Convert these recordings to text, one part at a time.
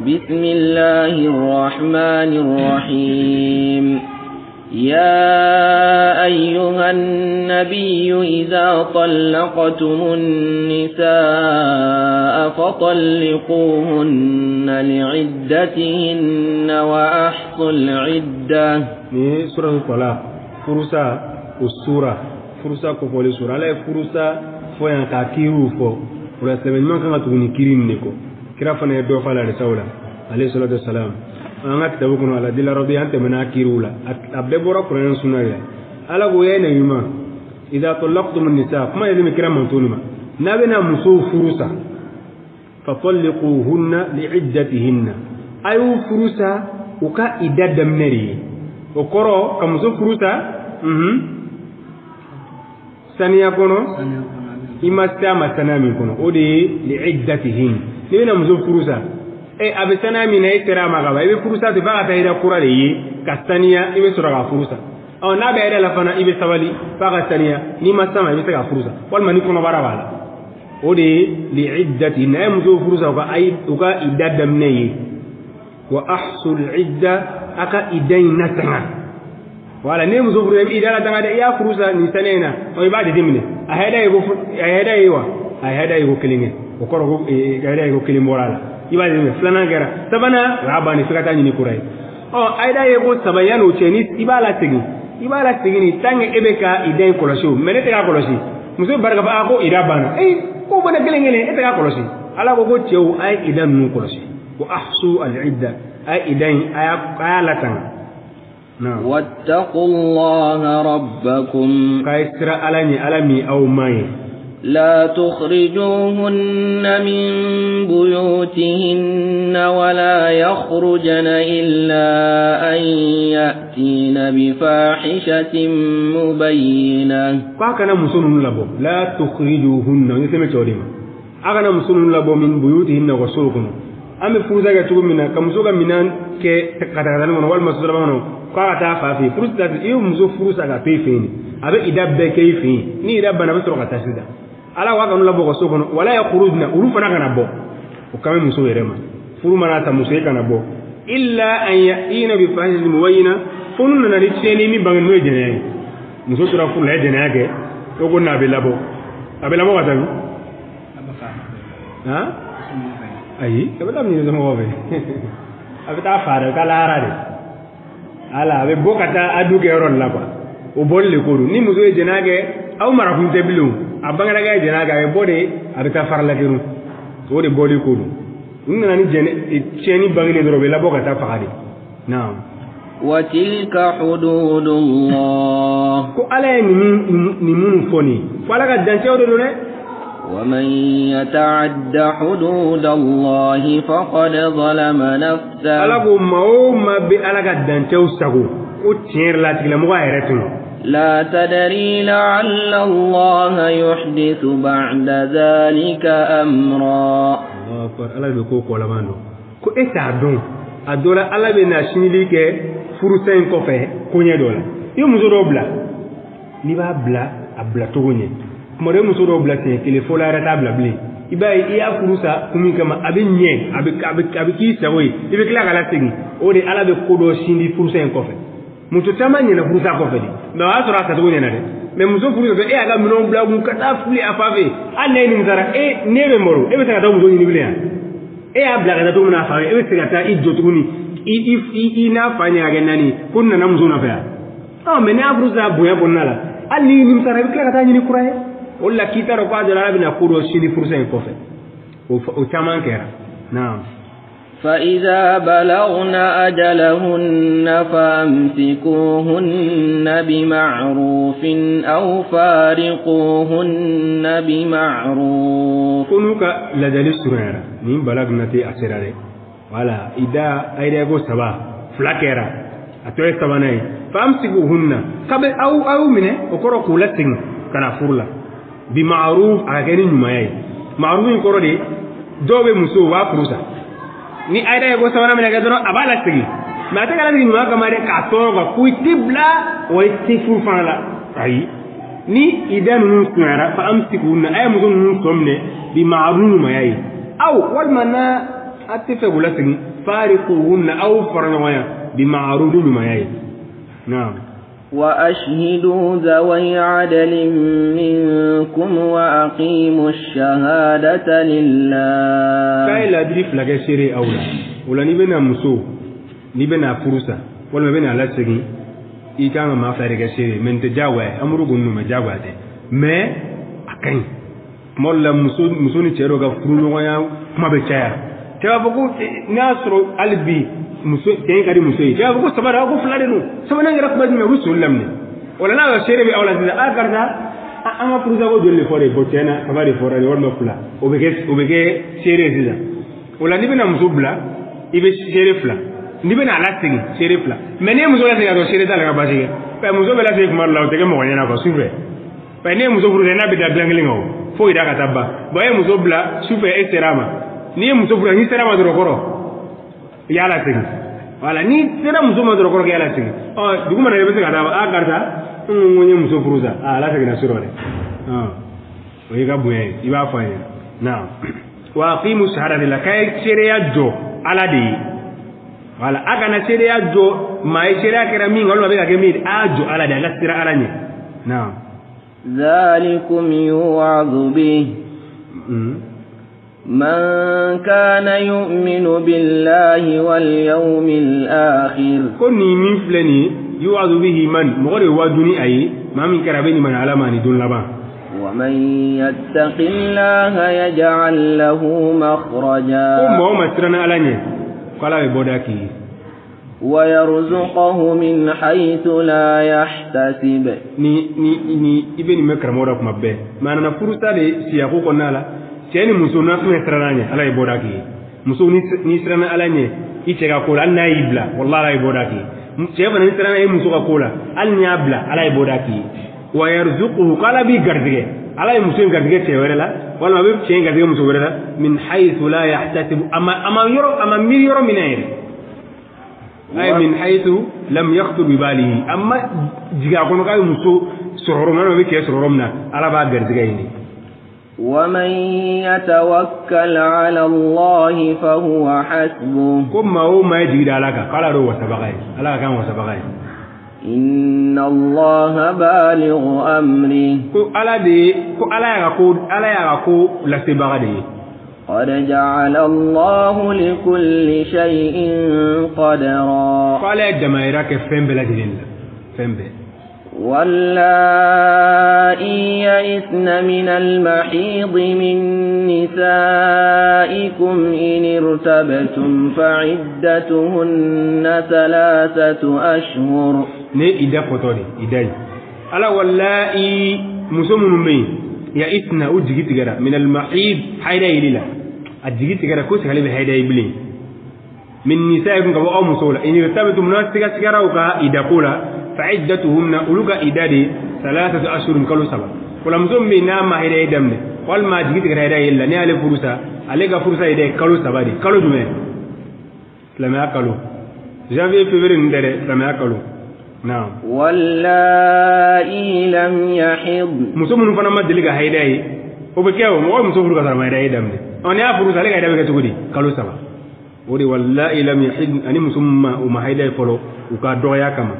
بسم الله الرحمن الرحيم يا أيها النبي إذا طلقتم النساء فطلقوهن لعدتهن وأحصوا العدة. سورة الطلاق فرصة والسورة فرصة كفولي سورة لا فرصة فوين كاكيرو فو ولا سبب ما كان تقولي كريم نيكو كرافنا يدور فلا رسالة عليه الصلاة والسلام. أنا كتبوا على دل ربي أنت مناكيرولا أبدبورا قرآن سنايا على قويه نيما إذا طلقتم النساء ما يزم كرام منتونما نبنا مسو فرصة فطلقوهن لعدتهن أيو فرصة وكا إداد منري وكرو كمسو فرصة ثانية كونو إما سام سنامي كونو أودي لعدتهن نبنا مسو فرصة abisana mina itera magaba ibe furusa te baga tayira kurale yi kastania ibe sura furusa aw na be ida la fana ibe sabali baga tania ni masama ibe ta furusa wal mani kono barabala odi li iddati na muzo furusa ko ay uga idadam ne yi wa ahsul idda aka idaina tanga wala ne muzo furusa idala tanga de ya furusa ni sanena o ibade dimne aheda yigo kilinge ko koro ko gaida yigo kilim morala ibade me flana gara sabana rabani fikata ni kurai aida yego sabayano cheni ibala tigi ni tange ebeka idai kolosho menete ka koloshi muso barka ba ko idabana ko bona gelengele ete ka koloshi ala ko chew ay idan nu koloshi wa ahsu al idda ay idai ay latan na wattaqullaha rabbakum kaisra alami aw mai لا تخرجوهن من بيوتهن ولا يخرجن إلا أن يأتين بفاحشة مبينة. كأنا مسلم لبو لا تخرجوهن نسمع شوريما. أنا مسلم لبو من بيوتهن وسوقهم. أما فوزا كتوم منا كمسوقا منا كتكتكتان من أول مسؤول منهم كأتا فافي فروسا يوم مسوق فروسا كتيفين أبى إذا بكيفين ني إذا بنا مسوق كتاسيدا ala wa kanu labo ko sokono wala ya khurujna urufana kana bo o kame muso yerema furu mana ta muso kana bo illa an yaina bi fahishatin mubayyina funun na ni tseni mi bangen no jene muso tura fu la jene yake to ko na be labo wata bi ha ayi ke bata mi zo mo be abita fara kala arade ala be bokata aduke ron la kwa o bolle ko ni muso jene yake aw mara kun tebilu abangara ga jena ga bode abita farla kiru so de bode ko nuna ni jene cheni bangine do be la boka ta faade naam wa tilka hududullah ko ala ni mun foni wala ga danche do ne wa man yata'adda hududallahi faqad zalama nafsa ala go ma be ala ga danche usago o tier la tigla mo ga eretu لا تدري لعل الله يحدث بعد ذلك أمرا. الله بيكو كولا مانو كو إتعدون أدولا الله بناشني ليك فرسين كوفه كوني دولا يوم زورو بلا نيبا بلا أبلا توني كمرة مزورو بلا تين كلي فولا رتا بلا بلي iba iya furusa kumi kama abin nye abiki sawi ibe kila kala tingi ode ala be kodo shindi furusa en kofe mutu tamanye na furusa kofe di na wasura ka tugo nyana de me muso furusa be aga minon bla mu kata fuli afave anne ni mzara nebe moro ebe taka tawo muzo ni bilia abla ka tawo na afave ebe sika ta idjo tuguni ina fanya aga nani kunna na muzo na fa me na furusa boya bonnala ali ni mzara be kila kata nyini kuraye ولا كتر قاعد لعبنا كورو شيني فرسين كوفه وكمان كيرا نعم فإذا بلغن أجلهن فأمسكوهن بمعروف أو فارقوهن بمعروف كنوك لدل السريرة نين بلغنا تي أسراري ولا إذا أيدي أقول سبا فلاكيرا أتوي سباناي فأمسكوهن قبل أو منه وكرو كولتين كان فرلا بمعروف أغاني نمايا معروف يقولون دي دوبي مسو وافروسا ni aida yego sawana mena gadoro abala tigi ma ta kala ni ma kamare ka toga kuitibla wa istifur fala ai ni idan nun sunara fa amsikuna ay muzun nun somne bi ma'ruf mayai aw wal mana atifa gula tigi فارقوهن أو فرنويا بمعروف ما يأي نعم وأشهدوا ذوي عدل منكم وأقيموا الشهادة لله كايلا دريف لك سيري أولا ولا نبنا مسو نبنا فرصة ولا نبنا لا سيري إيكانا ما فارق سيري من تجاوى أمرو قنو ما جاوى ما أكاين مولا مسو نتيرو غفرونو ويا ما بيتشايا تبقى ناصرو قلبي muso tay kadi muso yi ya ko sabara ko fulade no sabana ngira ko badime rusul lamne wala na sere bi awla dina akarta anga pruza ko jolle fore bo tena kabari fore wal ma fula obege sere sida wala ni bina muso bla ibe sere fula ni bina ala tigi sere fula mene muso la tigi do sere dala ka basige pa muso bela tigi mar law tege mo nyana ko sufe pa ne muso furu na bi da glanglingo fo ida ka tabba bo e muso bla sufe esterama ni muso furu ni serama do koro yala tigi wala ni sera muso ma doro ko yala tigi duguma na yebese kada akarta ngonye muso furuza ala tigi na surore oyi ga buye iba fanya na wa aqimu shahadati la kay sheria jo ala di wala aga na sheria jo mai sheria kera mi ngalo be ga mi ajo ala di ala sira ala ni na ذلكم يوعظ به من كان يؤمن بالله واليوم الآخر كوني من فلاني يوعظ به من مغري وادني أي ما من كرابين من علامة دون لبا ومن يتق الله يجعل له مخرجا ما سرنا علاني قال بوداكي ويرزقه من حيث لا يحتسب ni ibeni mekramora kuma be manana furusa de siyaku konala ceni muso na tun sirana ala e bodaki muso ni sirana ala ne ice ga kola an nayi bla wallahi ala e bodaki ce bana ni sirana e muso ga kola al nya bla ala e bodaki wa yarzuquhu qala bi gardige ala e muso gardige ce werela wala be ce gardige muso werela min haythu la yahtasib ama mi yoro minayri ay min haythu lam yakhtur bi balihi amma jiga kono kay muso sororomna be ke sororomna ala ba gardige ni ومن يتوكل على الله فهو حسبه كما هو ما يجي لك قال له وسبقي الله كان وسبقي إن الله بالغ أمره على يقول لا سبقي قد جعل الله لكل شيء قدرا قال يا جماعة فين بلادين فين بلاد واللائي يئسن من المحيض من نسائكم إن ارتبتم فعدتهن 3 أشهر ne ida fotode idai ala wallahi musumun mai ya itna ujigi tigara min al mahid hayda ilila ajigi tigara ko sai halibi hayda ibli min nisaikum ka wa musola in irtabatum nasiga tigara ka ida kula fa'iddatuhunna uluga idadi 3 ashhurun kalu saba kula musum mai na ma hayda idamne wal ma jigi tigara hayda illa ne ale furusa ale ga furusa ida kalu saba di kalu dume lama kalu janvier février ndere lama kalu نعم واللائي لم يحض مسوم فانا ما دليغا هيداي وبكيو مو مسوم فرغا ما هيداي دامني اون يا فرغا لغا هيداي بكتودي كالو سبا ودي واللائي لم يحض اني مسوم ما هيداي فلو وكا دويا كما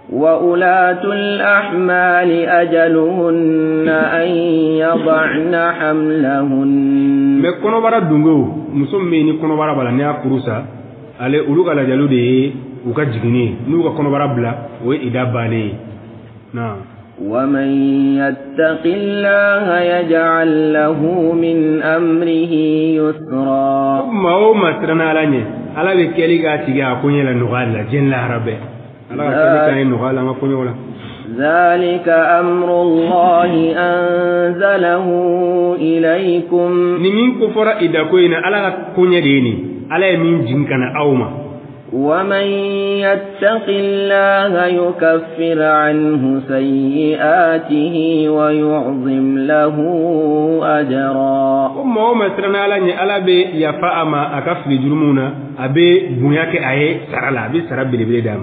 وأولاة الأحمال أجلهن أن يضعن حملهن مكونو برا دونغو مسوم مي كونو برا بلا نيا فروسا ale uluga la jalude uka jigini nuga kono barabla we idabale na ومن يتق الله يجعل له من أمره يسرا ما هو مسرنا لاني ala be keliga tiga akunye la nugala jin la rabbe ala keliga nugala ma kunyo la ذلك أمر الله أنزله إليكم nimin kufara idakoina ala kunye dini ala min jinkana awma ومن يتق الله يكفر عنه سيئاته ويعظم له أجرا وما هو مسرنا لاني ala be yafa ama akafli jurumuna abe bunyake aye sarala be sarabbe de bledam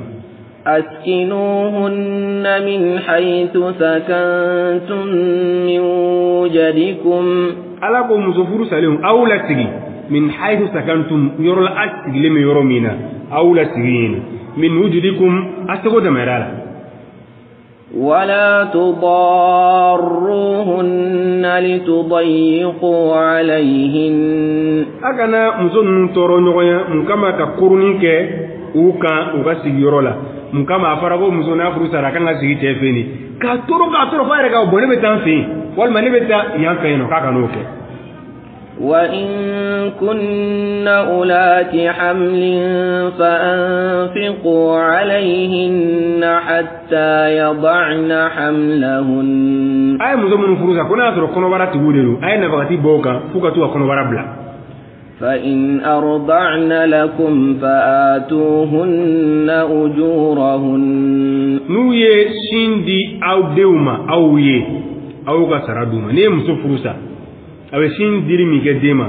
أسكنوهن من حيث سكنتم من وجدكم ala ko musufuru salim awla tigi min haythu sakantum yorla asgile me yoromina awla sigina min wujudikum astago da merala ولا تضاروهن لتضيقوا عليهن أكنا مزون تورو نويا مكما كقرنيك وكا سيجيرولا مكما أفرغو مزون أفرو سراكنا سيجي تفيني كاتورو فارغا وبني بتان في والمني بتا يانفينو كاكا نوكي وإن كن أولات حمل فأنفقوا عليهن حتى يضعن حملهن أي مزمن فروسا كنا أترك كنا برا تقولوا أي نبغتي بوكا فوكتوا كنا برا بلا فإن أرضعن لكم فآتوهن أجورهن نوye shindi au deuma au ye au kasaraduma ne muso furusa abe shindi mi ke dema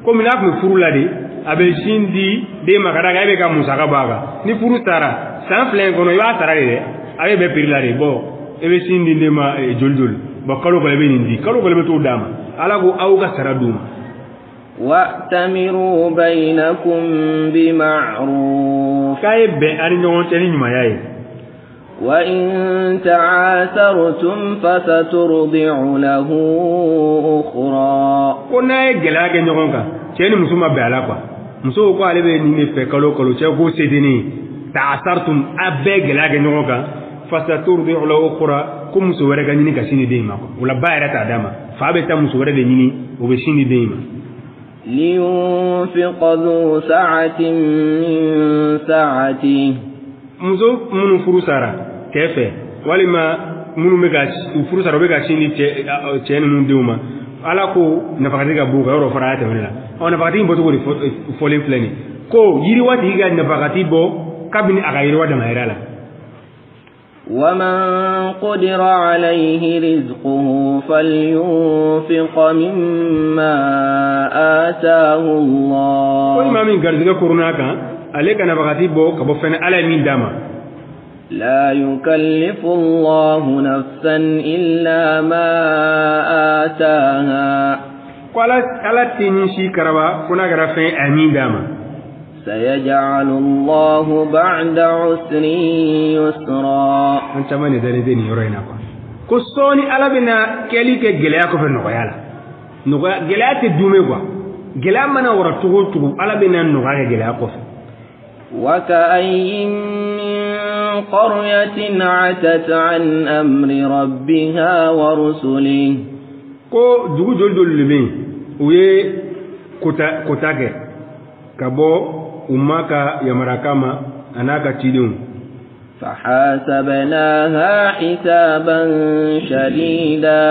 ko mina ko furula de abe shindi dema kada ga be ka musaka baga ni furutara san flen kono yo atara de abe be pirilare bo ebe shindi dema joljol ba kalo ko be nindi kalo ko be to dama ala go au kasaraduma وَأْتَمِرُوا بَيْنَكُمْ بِمَعْرُوفٍ وَإِن تَعَاثَرْتُمْ فَسَتُرْضِعُ لَهُ أُخْرَى كنا يجلاك نيونكا تشيني مسوما بيالاكوا مسو ko ale be ni fe kalo kalo che go sedini ta'asartum abbe gelaga nyoka fasaturdi'u lahu ukhra kum so wara ganini kasini deima wala bayra ta dama fa be ta muso wara de nyini o be shini deima لينفق ذو سعة من سعته muso munu furusara kefe walima munu mega furusara bega shini che nunu deuma ala ko nafakati ga buga ro farata wala ona nafakati mboto ko folen plani ko yiri wati ga nafakati bo kabini aga yiri wada mairala ومن قدر عليه رزقه فلينفق مما آتاه الله وما من غرزك كورناكا عليك نفقتي بو كبو فن على مين داما لا يكلف الله نفسا إلا ما آتاها قال على تنشي كربا كنا غرفين امين داما سيجعل الله بعد عسر يسرا انت ما ندري دين يورينا كسوني على بنا كليك جلاكو في نويالا نويا جلات دوميغوا جلا منا ورتو على بنا نويا جلاكو وكأي من قرية عتت عن أمر ربها ورسله كو دوغو جولدول لمي وي كوتاكي كابو umaka ya marakama anaka chidun فحاسبناها حسابا شديدا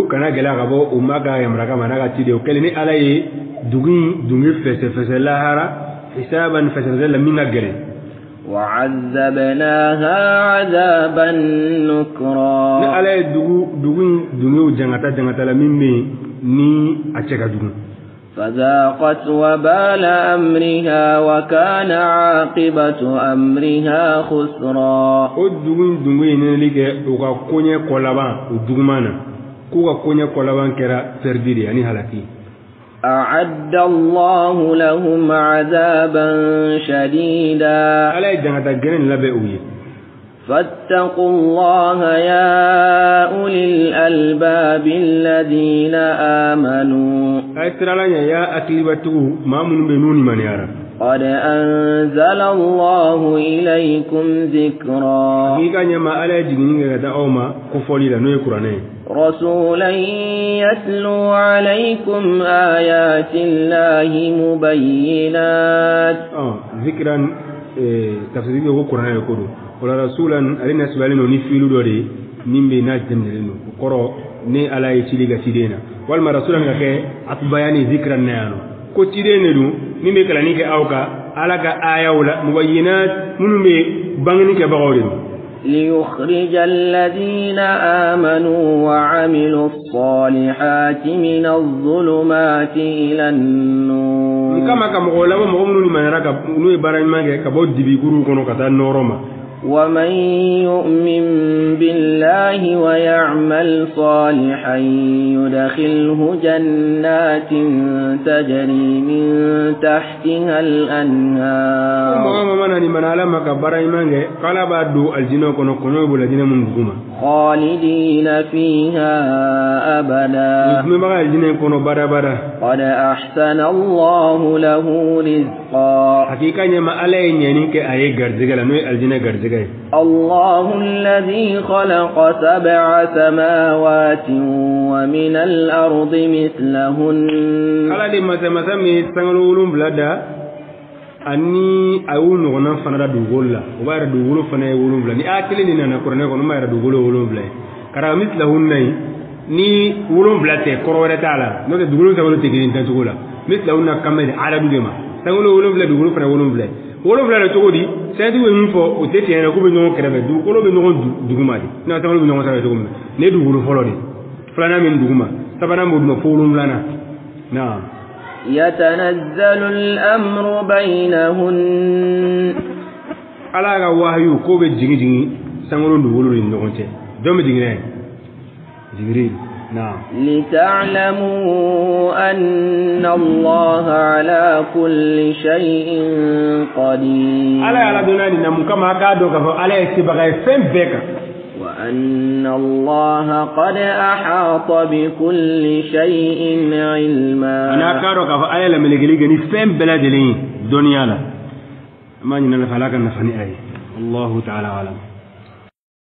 kana gela gabo umaka ya marakama anaka chidun kelini alaye dungi fese lahara hisaban fese minga gele وعذبناها عذابا نكرا ni alaye dungi jangata la mimbe ni acheka dugu فذاقت وبال أمرها وكان عاقبة أمرها خسرا دونغين نلقى وكوني كولابان ودوغمانا كوني كولابان كرا فرديري يعني هلاكي أعد الله لهم عذابا شديدا على جنة جنين لبئوي فاتقوا الله يا أولي الألباب الذين آمنوا أترى يا أكلبتو ما من بنوني من يرى قد أنزل الله إليكم ذكرا رسولا يتلو عليكم آيات الله مبينات ذكرا تفسير القرآن يقول ولا رسولا أرنا سبالنا نفيلو دوري نيمبي ناس دمنلنو قرأ ني على يشيلك سيدنا والما رسولا كي أتبياني ذكرا نيانو كتيرين دو نيمبي كلانيك أوكا على كآية مبينات منو بانغنيك بغورين ليخرج الذين آمنوا وعملوا الصالحات من الظلمات إلى النور كما كما قولوا مغمنوا لمن يراك نوي بارين مانجي كبود دبي كورو كونو كتا نورما ومن يؤمن بالله ويعمل صالحا يدخله جنات تجري من تحتها الأنهار خالدين فيها أبدا قد أحسن الله له رزقا الله الذي خلق 7 سماوات ومن الأرض مثلهن ani ayu nogona fana da dugolla o ba ra dugolo fana wolonbla ni akile ni na korne ko ma ra dugolo wolonbla kara mislahunna ni wolonbla te korore tala no de dugolo sabolo te girin tan tugola mislahunna kamede ala dugema tangolo wolonbla dugolo fana wolonbla la togodi sai du wen fo o te tiena ko be no krebe dugolo be no duguma di na tangolo be no sa to ne dugolo folo di flana min duguma sabana mo dum fo wolonbla na يتنزل الأمر بينهن على وحي كوب جيجي سانغولو دولو نونتي دوم جيغري نعم لتعلموا أن الله على كل شيء قدير على دوناني نم كما كادو كفو على سبغاي فين بيكا وأن الله قد أحاط بكل شيء علما أنا كارو كفو على لملكي ني فين بلادلين دنيا لا ما نينا فلاك نفني أي الله تعالى أعلم